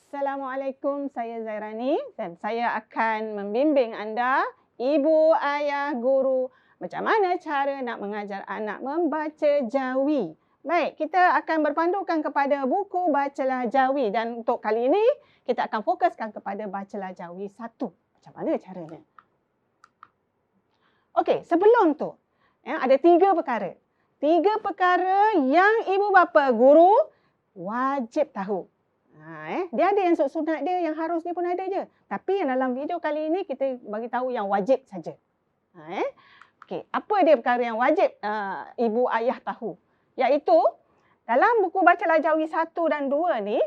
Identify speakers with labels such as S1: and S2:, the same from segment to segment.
S1: Assalamualaikum, saya Zairani dan saya akan membimbing anda, ibu, ayah, guru, macam mana cara nak mengajar anak membaca Jawi. Baik, kita akan berpandukan kepada buku Bacalah Jawi dan untuk kali ini kita akan fokuskan kepada Bacalah Jawi 1. Macam mana caranya? Okey, sebelum tu ada 3 perkara. 3 perkara yang ibu bapa, guru wajib tahu. Dia ada yang sunat dia, yang harus dia pun ada je. Tapi yang dalam video kali ini kita bagi tahu yang wajib saja. Okey, apa dia perkara yang wajib ibu ayah tahu? Iaitu dalam buku Bacalah Jawi 1 dan 2 ni,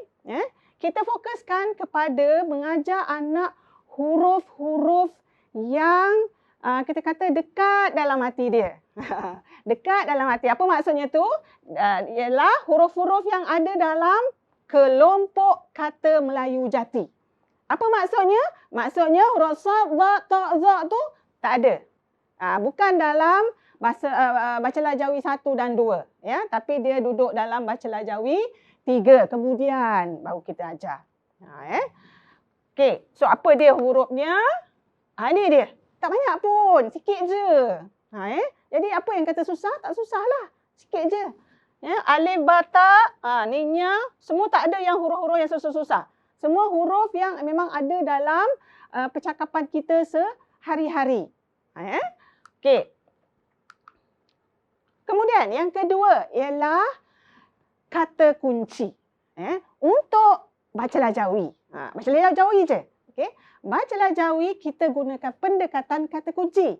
S1: kita fokuskan kepada mengajar anak huruf-huruf yang kita kata dekat dalam hati dia. Dekat dalam hati. Apa maksudnya tu? Ialah huruf-huruf yang ada dalam kelompok kata Melayu jati. Apa maksudnya? Maksudnya huruf sad, dha, ta, za tu tak ada. Bukan dalam Bacalah Jawi 1 dan 2. Ya? Tapi dia duduk dalam Bacalah Jawi 3. Kemudian baru kita ajar. Okey, so apa dia hurufnya? Ini dia. Tak banyak pun, sikit je. Jadi apa yang kata susah? Tak susahlah. Sikit je. Alif, ba, ta, ninya, semua tak ada yang huruf-huruf yang susah-susah. Semua huruf yang memang ada dalam percakapan kita sehari-hari. Okey. Kemudian yang kedua ialah kata kunci. Untuk Bacalah Jawi. Bacalah Jawi je. Okey. Bacalah Jawi kita gunakan pendekatan kata kunci.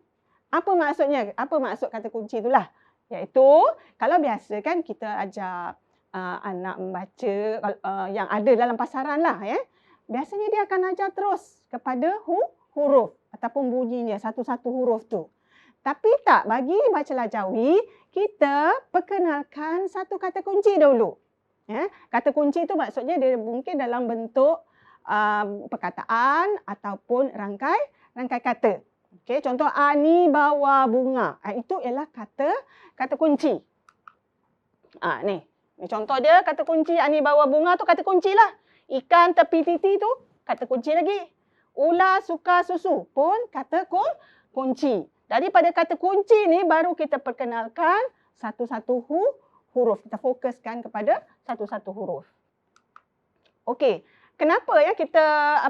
S1: Apa maksudnya? Apa maksud kata kunci itulah? Iaitu, kalau biasa kan kita ajar anak membaca yang ada dalam pasaran lah. Biasanya dia akan ajar terus kepada huruf ataupun bunyinya, satu-satu huruf tu. Tapi tak, bagi Bacalah Jawi, kita perkenalkan satu kata kunci dulu. Kata kunci tu maksudnya dia mungkin dalam bentuk perkataan ataupun rangkai kata. Okey, contoh Ani bawa bunga. Itu ialah kata kunci. Ni contoh dia kata kunci Ani bawa bunga tu kata kunci lah. Ikan tepi titi tu kata kunci lagi. Ular suka susu pun kata kunci. Daripada kata kunci ni baru kita perkenalkan satu-satu huruf. Kita fokuskan kepada satu-satu huruf. Okey. Kenapa kita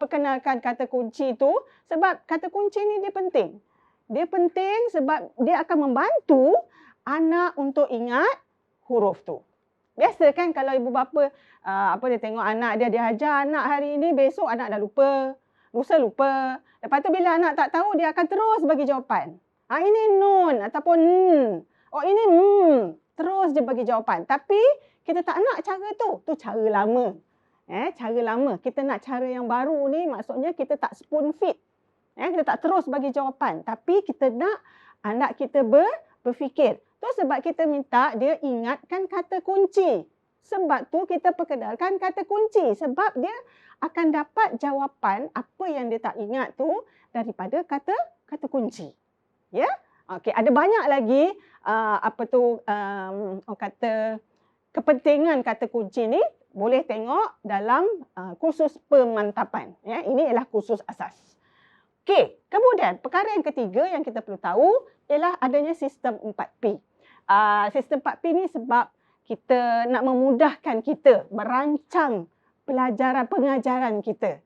S1: perkenalkan kata kunci tu? Sebab kata kunci ni dia penting. Dia penting sebab dia akan membantu anak untuk ingat huruf tu. Biasa kan kalau ibu bapa dia tengok anak dia ajar anak hari ini, besok anak dah lupa. Lusa lupa. Lepas tu bila anak tak tahu dia akan terus bagi jawapan. Ini nun ataupun oh ini terus dia bagi jawapan. Tapi kita tak nak cara tu. Tu cara lama. Cara lama. Kita nak cara yang baru ni maksudnya kita tak spoon feed. Kita tak terus bagi jawapan. Tapi kita nak anak kita berfikir. Tu sebab kita minta dia ingatkan kata kunci. Sebab tu kita perkenalkan kata kunci. Sebab dia akan dapat jawapan apa yang dia tak ingat tu daripada kata kunci. Ya? Okey, ada banyak lagi kata kepentingan kata kunci ni. Boleh tengok dalam kursus pemantapan. Ini ialah kursus asas. Okey, kemudian perkara yang ketiga yang kita perlu tahu ialah adanya sistem 4P. Sistem 4P ni sebab kita nak memudahkan kita merancang pengajaran kita.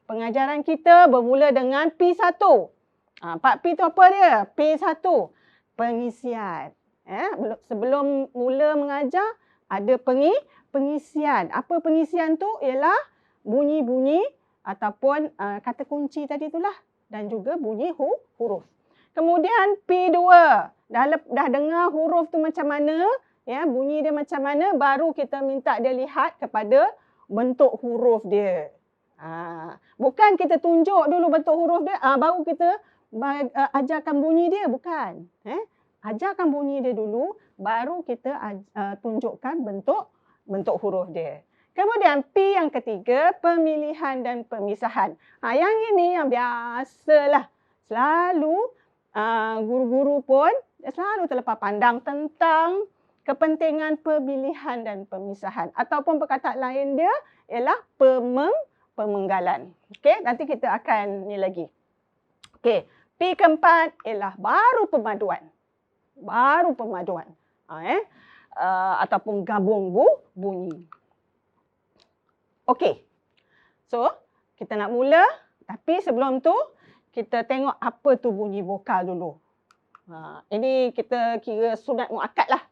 S1: Pengajaran kita bermula dengan P1. 4P tu apa dia? P1, pengisian. Sebelum mula mengajar, ada pengisian. Apa pengisian tu? Ialah bunyi-bunyi ataupun kata kunci tadi itulah. Dan juga bunyi huruf. Kemudian P2. Dah dengar huruf tu macam mana, bunyi dia macam mana, baru kita minta dia lihat kepada bentuk huruf dia. Bukan kita tunjuk dulu bentuk huruf dia, baru kita ajarkan bunyi dia. Bukan. Ajarkan bunyi dia dulu, baru kita tunjukkan bentuk huruf dia. Kemudian P yang ketiga, pemilihan dan pemisahan. Yang ini yang biasalah. Selalu guru-guru pun selalu terlepas pandang tentang kepentingan pemilihan dan pemisahan. Ataupun perkataan lain dia ialah pemenggalan. Okey, nanti kita akan ni lagi. Okey, P keempat ialah baru pemaduan. Baru pemaduan. Ataupun gabung bunyi. Okey. So, kita nak mula, tapi sebelum tu kita tengok apa tu bunyi vokal dulu. Ini kita kira sunat muakkad lah.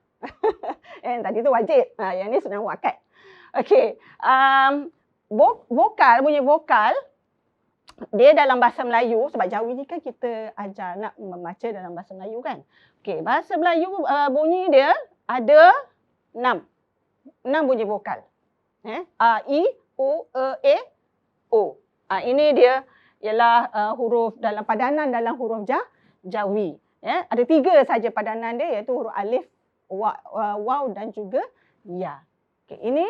S1: Tadi tu wajib. Yang ni sunat muakkad. Okey. Bunyi vokal, dia dalam bahasa Melayu, sebab Jawi ni kan kita ajar nak membaca dalam bahasa Melayu kan. Okey, bahasa Melayu bunyi dia ada 6 bunyi vokal. A, I, U, E, O. Ini dia ialah huruf dalam padanan dalam huruf Jawi. Ada 3 saja padanan dia, iaitu huruf alif, waw dan juga ya. Okay, ini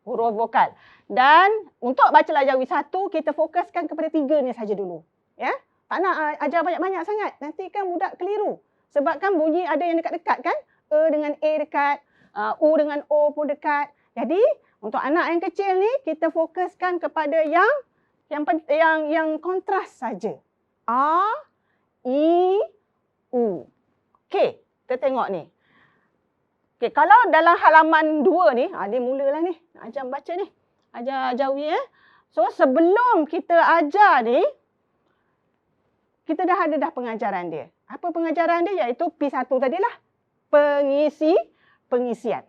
S1: huruf vokal. Dan untuk bacalah Jawi 1, kita fokuskan kepada 3 ni saja dulu. Ya? Tak nak ajar banyak-banyak sangat. Nanti kan budak keliru. Sebab kan bunyi ada yang dekat-dekat kan? E dengan A dekat, U dengan O pun dekat. Jadi, untuk anak yang kecil ni, kita fokuskan kepada yang kontras saja. A, I, U. Okey, kita tengok ni. Okey, kalau dalam halaman 2 ni, dia mulalah ni, nak ajar baca ni. Ajar Jawi So, sebelum kita ajar ni, kita dah ada pengajaran dia. Apa pengajaran dia? Iaitu P1 tadilah. Pengisian.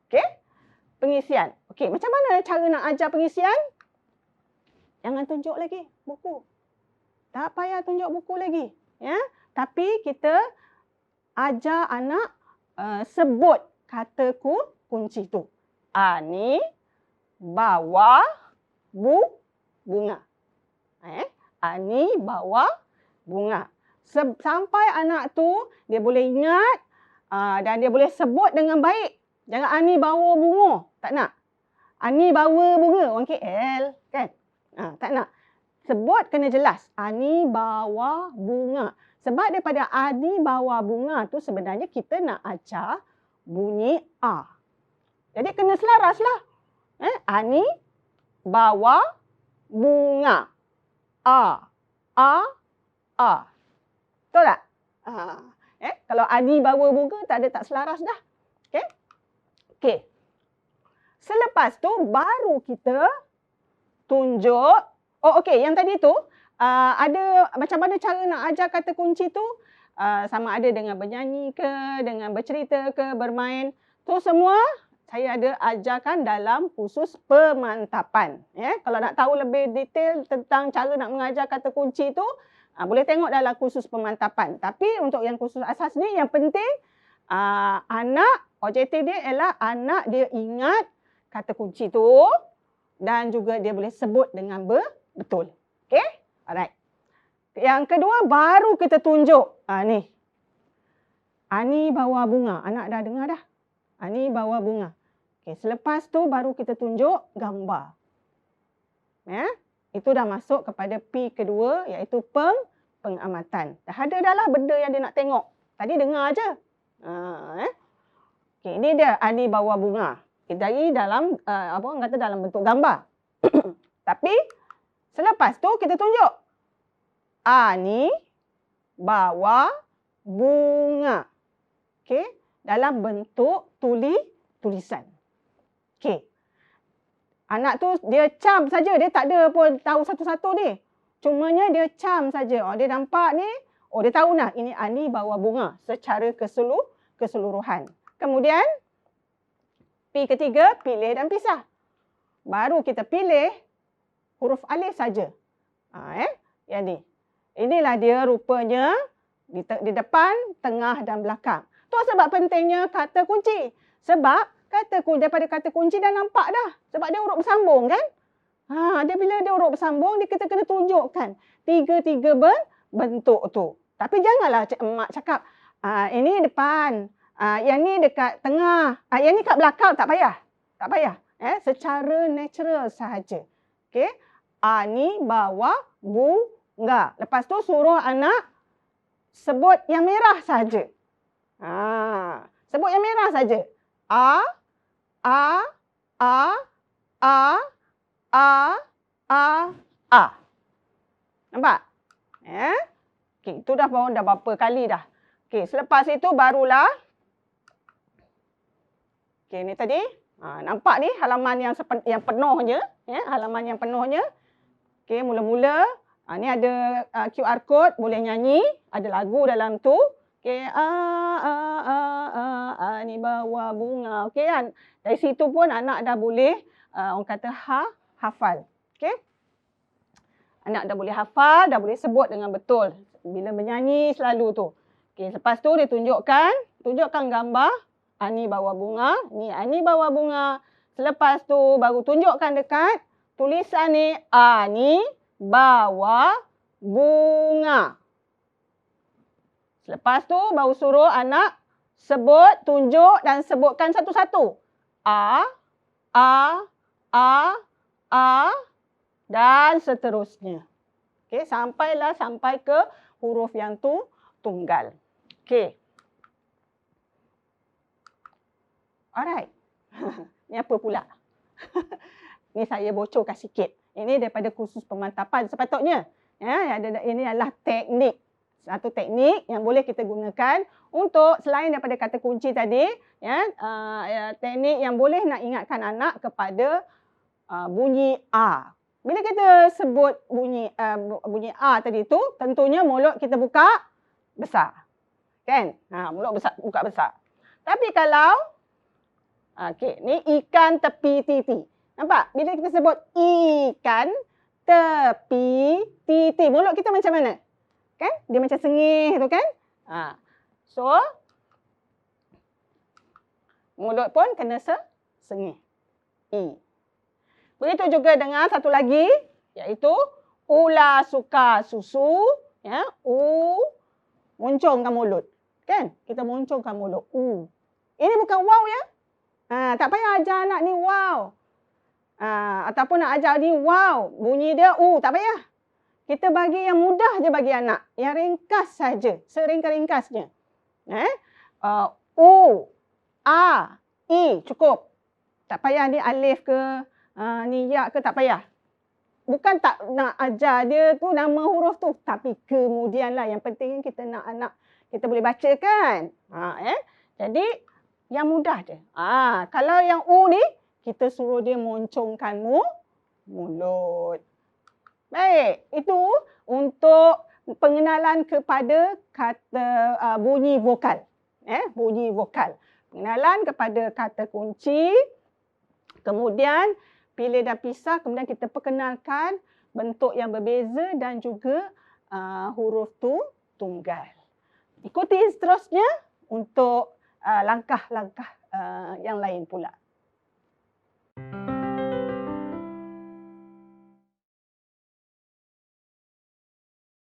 S1: Okey? Pengisian. Okey, macam mana cara nak ajar pengisian? Jangan tunjuk lagi buku. Tak payah tunjuk buku lagi. Ya? Tapi kita ajar anak sebut kata kunci tu. Ani, bawa, bunga. Ani, bawa, bunga. Sampai anak tu dia boleh ingat dan dia boleh sebut dengan baik. Jangan Ani bawa bunga. Tak nak. Ani bawa bunga. Orang KL. Kan? Tak nak. Sebut kena jelas. Ani bawa bunga. Sebab daripada Ani bawa bunga tu sebenarnya kita nak ajar bunyi A. Jadi kena selaras lah. Ani bawa bunga. A. Betul tak? Kalau Ani bawa bunga tak selaras dah. Okey? Okey. Selepas tu baru kita tunjuk. Okey, yang tadi tu ada macam mana cara nak ajar kata kunci tu, sama ada dengan bernyanyi ke, dengan bercerita ke, bermain. Tu semua saya ada ajarkan dalam kursus pemantapan. Kalau nak tahu lebih detail tentang cara nak mengajar kata kunci tu, boleh tengok dalam kursus pemantapan. Tapi untuk yang kursus asas ni, yang penting anak, objektif dia ialah anak dia ingat kata kunci tu dan juga dia boleh sebut dengan betul. Okey? Alright. Yang kedua, baru kita tunjuk. Ni. Ani bawa bunga. Anak dah dengar dah. Ani bawa bunga. Okey, selepas tu baru kita tunjuk gambar. Itu dah masuk kepada P kedua, iaitu pengamatan. Dah ada dah lah benda yang dia nak tengok. Tadi dengar aja. Okey, ini dia Ani bawa bunga. Dari dalam orang kata dalam bentuk gambar. Tapi selepas tu kita tunjuk Ani bawa bunga. Okey, dalam bentuk tulisan. Okey. Anak tu dia cam saja, dia tak ada pun tahu satu-satu ni. Cumanya dia cam saja. Dia nampak ni, dia tahu nah ini Ani bawa bunga secara keseluruhan. Kemudian P ketiga, pilih dan pisah. Baru kita pilih huruf alif saja. Yang ni. Inilah dia rupanya di depan, tengah dan belakang. Tu sebab pentingnya kata kunci. Sebab daripada kata kunci dah nampak dah. Sebab dia huruf bersambung kan? Dia bila dia huruf bersambung, kita kena tunjukkan tiga-tiga bentuk tu. Tapi janganlah mak cakap, ini depan. Yang ni dekat tengah. Yang ni kat belakang. Tak payah. Tak payah. Secara natural sahaja. Okey. Ani bawa bunga. Lepas tu suruh anak sebut yang merah sahaja. Sebut yang merah saja. A, A, A, A, A, A. Nampak? Okey, itu dah berapa kali dah. Okey, selepas itu barulah okey, ni tadi. Nampak ni halaman yang penuhnya, halaman yang penuhnya. Okey, mula-mula ni ada QR code, boleh nyanyi, ada lagu dalam tu. Okey, ni bawa bunga. Okey kan? Dari situ pun anak dah boleh orang kata hafal. Okey? Anak dah boleh hafal, dah boleh sebut dengan betul. Bila menyanyi selalu tu. Okey, lepas tu dia tunjukkan gambar Ani bawa bunga, ni Ani bawa bunga. Selepas tu baru tunjukkan dekat tulisan ni Ani bawa bunga. Selepas tu baru suruh anak sebut, tunjuk dan sebutkan satu-satu. A, dan seterusnya. Okey, sampai ke huruf yang tunggal. Okey. Alright. Ni apa pula? Ni saya bocorkan sikit. Ini daripada kursus pemantapan sepatutnya. Ini adalah teknik. Satu teknik yang boleh kita gunakan untuk selain daripada kata kunci tadi, teknik yang boleh nak ingatkan anak kepada bunyi A. Bila kita sebut bunyi A tadi tu, tentunya mulut kita buka besar. Kan? Mulut buka besar. Tapi kalau ni ikan tepi titi. Nampak? Bila kita sebut ikan tepi titi, mulut kita macam mana? Kan? Dia macam sengih tu kan? So, mulut pun kena sengih. I. Begitu juga dengan satu lagi, iaitu ular suka susu. Moncongkan mulut. Kan? Kita moncongkan mulut. Ini bukan wow ya. Tak payah ajar anak ni wow. Ataupun nak ajar ni wow. Bunyi dia tak payah. Kita bagi yang mudah je bagi anak. Yang ringkas saja. Seringkas-ringkasnya. U, A, I. Cukup. Tak payah ni alif ke, ni ya ke, tak payah. Bukan tak nak ajar dia tu nama huruf tu. Tapi kemudianlah. Yang penting kita nak anak kita boleh baca kan. Jadi, yang mudah je. Kalau yang U ni, kita suruh dia moncongkan mulut. Baik, itu untuk pengenalan kepada kata bunyi vokal. Bunyi vokal. Pengenalan kepada kata kunci. Kemudian, pilih dan pisah. Kemudian kita perkenalkan bentuk yang berbeza dan juga huruf tunggal. Ikuti seterusnya untuk langkah-langkah yang lain pula.